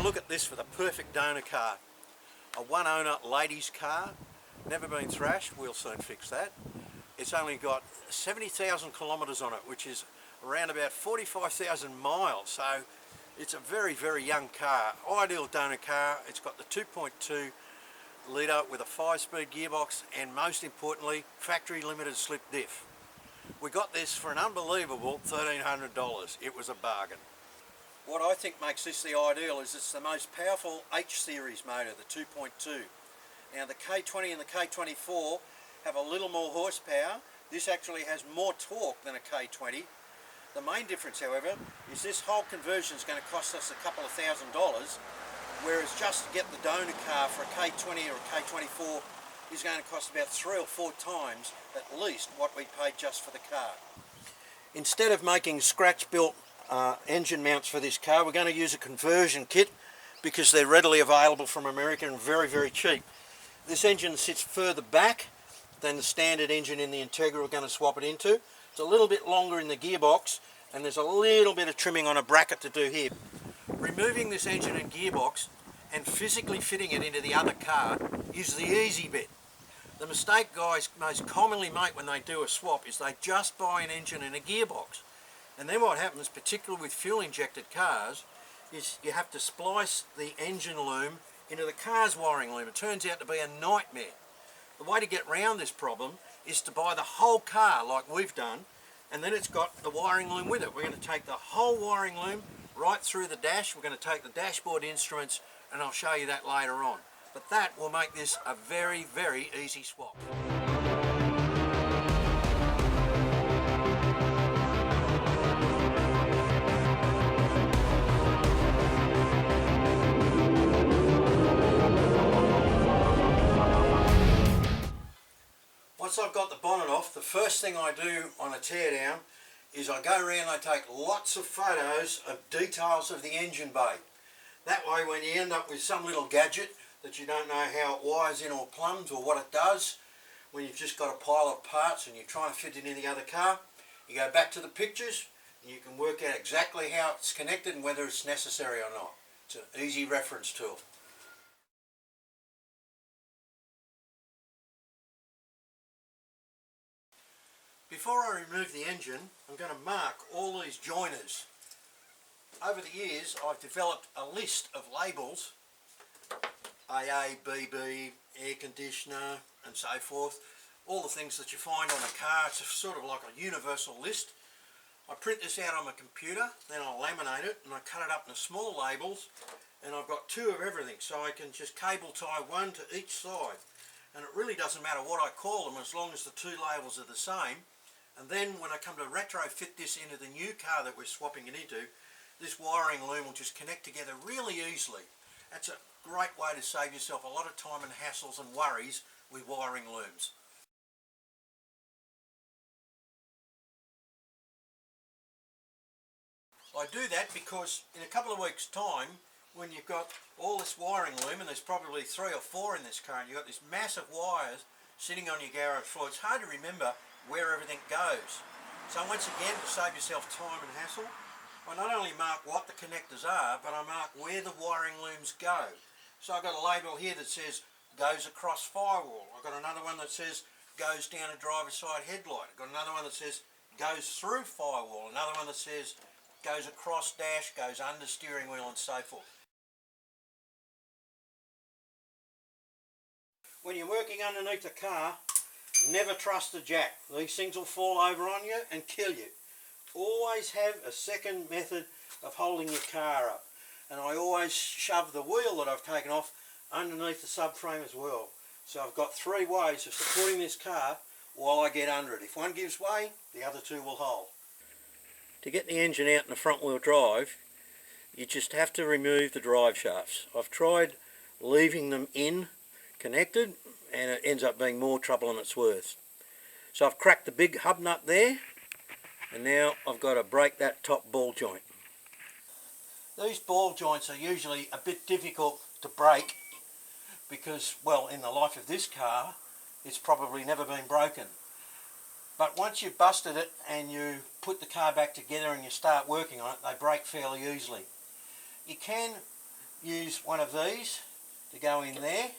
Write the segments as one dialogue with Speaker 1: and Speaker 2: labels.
Speaker 1: look at this for the perfect donor car. A one owner ladies car, never been thrashed, we'll soon fix that. It's only got 70,000 kilometres on it, which is around about 45,000 miles, so it's a very, very young car. Ideal donor car. It's got the 2.2 litre with a 5-speed gearbox and most importantly factory limited slip diff. We got this for an unbelievable $1,300. It was a bargain. What I think makes this the ideal is it's the most powerful H series motor, the 2.2. Now the K20 and the K24 have a little more horsepower. This actually has more torque than a K20. The main difference, however, is this whole conversion is going to cost us a couple of $1,000s, whereas just to get the donor car for a K20 or a K24 is going to cost about 3 or 4 times at least what we paid just for the car. Instead of making scratch-built engine mounts for this car, we're going to use a conversion kit because they're readily available from America and very, very cheap. This engine sits further back than the standard engine in the Integra we're going to swap it into. It's a little bit longer in the gearbox and there's a little bit of trimming on a bracket to do here. Removing this engine and gearbox and physically fitting it into the other car is the easy bit. The mistake guys most commonly make when they do a swap is they just buy an engine and a gearbox. And then what happens, particularly with fuel injected cars, is you have to splice the engine loom into the car's wiring loom. It turns out to be a nightmare. The way to get around this problem is to buy the whole car like we've done, and then it's got the wiring loom with it. We're going to take the whole wiring loom right through the dash. We're going to take the dashboard instruments, and I'll show you that later on. But that will make this a very, very easy swap. Once I've got the bonnet off, the first thing I do on a teardown is I go around and I take lots of photos of details of the engine bay. That way when you end up with some little gadget that you don't know how it wires in or plumbs or what it does, when you've just got a pile of parts and you're trying to fit it in the other car, you go back to the pictures and you can work out exactly how it's connected and whether it's necessary or not. It's an easy reference tool. Before I remove the engine, I'm going to mark all these joiners. Over the years, I've developed a list of labels, AA, BB, air conditioner, and so forth. All the things that you find on a car. It's sort of like a universal list. I print this out on my computer, then I'll laminate it, and I cut it up into small labels, and I've got 2 of everything, so I can just cable tie 1 to each side. And it really doesn't matter what I call them as long as the 2 labels are the same. And then when I come to retrofit this into the new car that we're swapping it into, this wiring loom will just connect together really easily. That's a great way to save yourself a lot of time and hassles and worries with wiring looms. I do that because in a couple of weeks' time, when you've got all this wiring loom, and there's probably 3 or 4 in this car, and you've got this massive wires sitting on your garage floor, it's hard to remember where everything goes. So once again, to save yourself time and hassle, I not only mark what the connectors are, but I mark where the wiring looms go. So I've got a label here that says goes across firewall. I've got another one that says goes down a driver's side headlight. I've got another one that says goes through firewall. Another one that says goes across dash, goes under steering wheel, and so forth. When you're working underneath the car, never trust the jack. These things will fall over on you and kill you. Always have a second method of holding your car up. And I always shove the wheel that I've taken off underneath the subframe as well. So I've got 3 ways of supporting this car while I get under it. If one gives way, the other 2 will hold. To get the engine out in the front wheel drive, you just have to remove the drive shafts. I've tried leaving them in connected and it ends up being more trouble than it's worth. So I've cracked the big hub nut there, and now I've got to break that top ball joint. These ball joints are usually a bit difficult to break because, well, in the life of this car, it's probably never been broken. But once you've busted it and you put the car back together and you start working on it, they break fairly easily. You can use one of these to go in there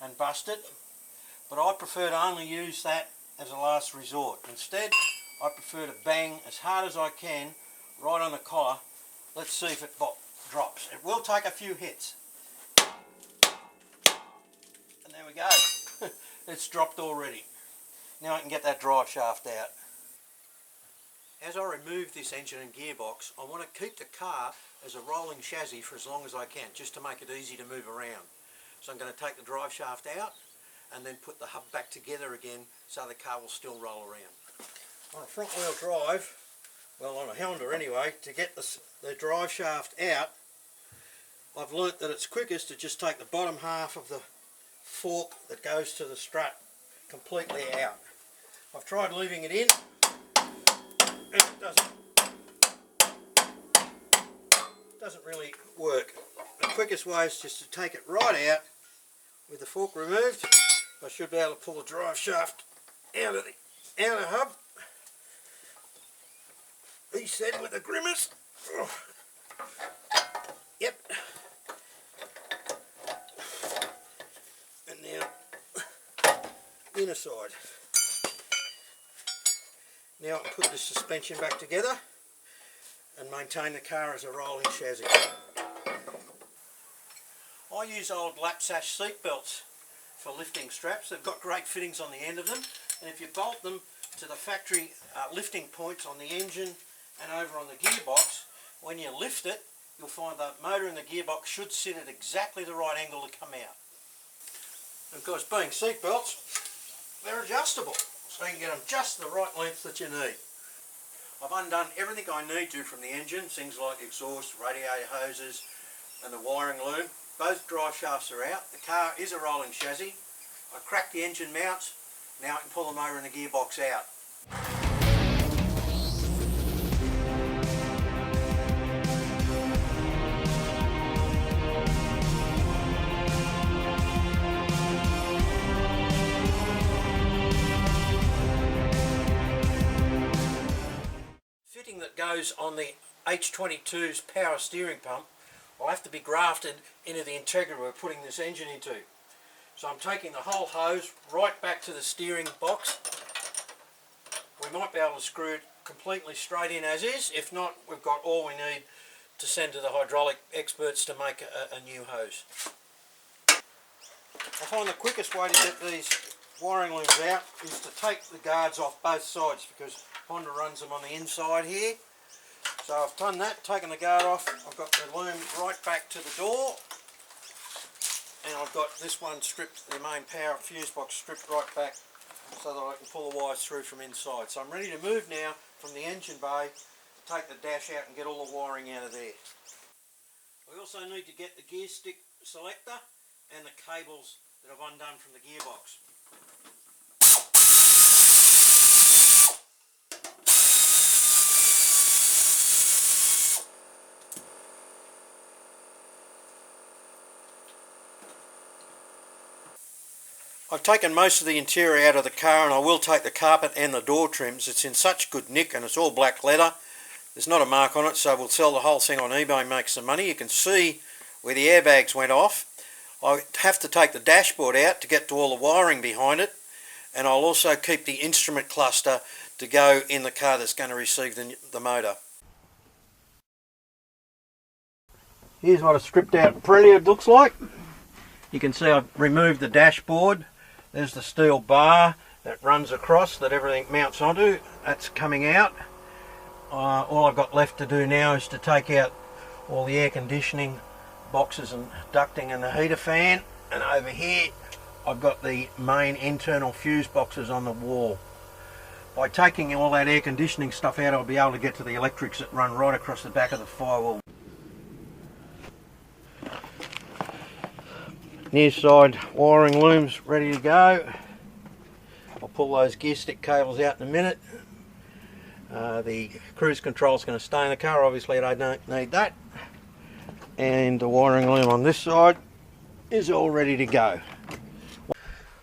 Speaker 1: and bust it, but I prefer to only use that as a last resort. Instead, I prefer to bang as hard as I can right on the collar. Let's see if it drops. It will take a few hits. And there we go. It's dropped already. Now I can get that drive shaft out. As I remove this engine and gearbox, I want to keep the car as a rolling chassis for as long as I can, just to make it easy to move around. So I'm going to take the drive shaft out and then put the hub back together again so the car will still roll around. On a front wheel drive, well on a Honda anyway, to get the drive shaft out, I've learnt that it's quickest to just take the bottom half of the fork that goes to the strut completely out. I've tried leaving it in and it doesn't really work. The quickest way is just to take it right out with the fork removed. I should be able to pull the drive shaft out of the outer hub. He said with a grimace. Oh. Yep. And now inner side. Now I can put the suspension back together and maintain the car as a rolling chassis. I use old lap sash seat belts for lifting straps. They've got great fittings on the end of them, and if you bolt them to the factory lifting points on the engine and over on the gearbox, when you lift it, you'll find the motor and the gearbox should sit at exactly the right angle to come out. And of course, being seat belts, they're adjustable, so you can get them just the right length that you need. I've undone everything I need to from the engine, things like exhaust, radiator hoses and the wiring loom. Both drive shafts are out. The car is a rolling chassis. I cracked the engine mounts. Now I can pull the motor and the gearbox out. Fitting that goes on the H22's power steering pump will have to be grafted into the Integra we're putting this engine into. So I'm taking the whole hose right back to the steering box. We might be able to screw it completely straight in as is. If not, we've got all we need to send to the hydraulic experts to make a new hose. I find the quickest way to get these wiring looms out is to take the guards off both sides, because Honda runs them on the inside here. So I've done that, taken the guard off. I've got the loom right back to the door, and I've got this one stripped, the main power fuse box stripped right back so that I can pull the wires through from inside. So I'm ready to move now from the engine bay, take the dash out and get all the wiring out of there. We also need to get the gear stick selector and the cables that I've undone from the gearbox. I've taken most of the interior out of the car, and I will take the carpet and the door trims. It's in such good nick and it's all black leather. There's not a mark on it, so we'll sell the whole thing on eBay and make some money. You can see where the airbags went off. I have to take the dashboard out to get to all the wiring behind it, and I'll also keep the instrument cluster to go in the car that's going to receive the motor. Here's what a stripped out prelude looks like. You can see I've removed the dashboard. There's the steel bar that runs across that everything mounts onto. That's coming out. All I've got left to do now is to take out all the air conditioning boxes and ducting and the heater fan. And over here I've got the main internal fuse boxes on the wall. By taking all that air conditioning stuff out, I'll be able to get to the electrics that run right across the back of the firewall. Near side wiring looms ready to go. I'll pull those gear stick cables out in a minute. The cruise control is going to stay in the car, obviously I don't need that. And the wiring loom on this side is all ready to go.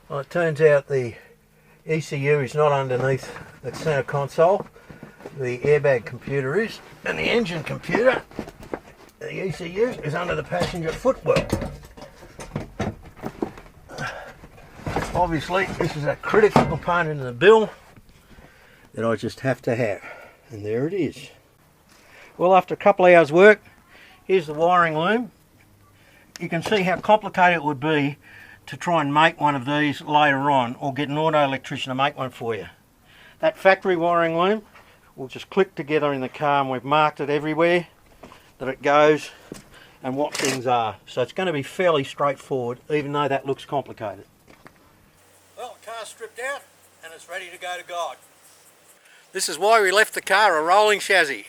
Speaker 1: Well, it turns out the ECU is not underneath the centre console. The airbag computer is, and the engine computer The ECU is under the passenger footwell. Obviously, this is a critical component in the bill that I just have to have. And there it is. Well, after a couple of hours work, here's the wiring loom. You can see how complicated it would be to try and make one of these later on, or get an auto electrician to make one for you. That factory wiring loom will just click together in the car, and we've marked it everywhere that it goes and what things are. So it's going to be fairly straightforward, even though that looks complicated. Well, the car's stripped out and it's ready to go to God. This is why we left the car a rolling chassis.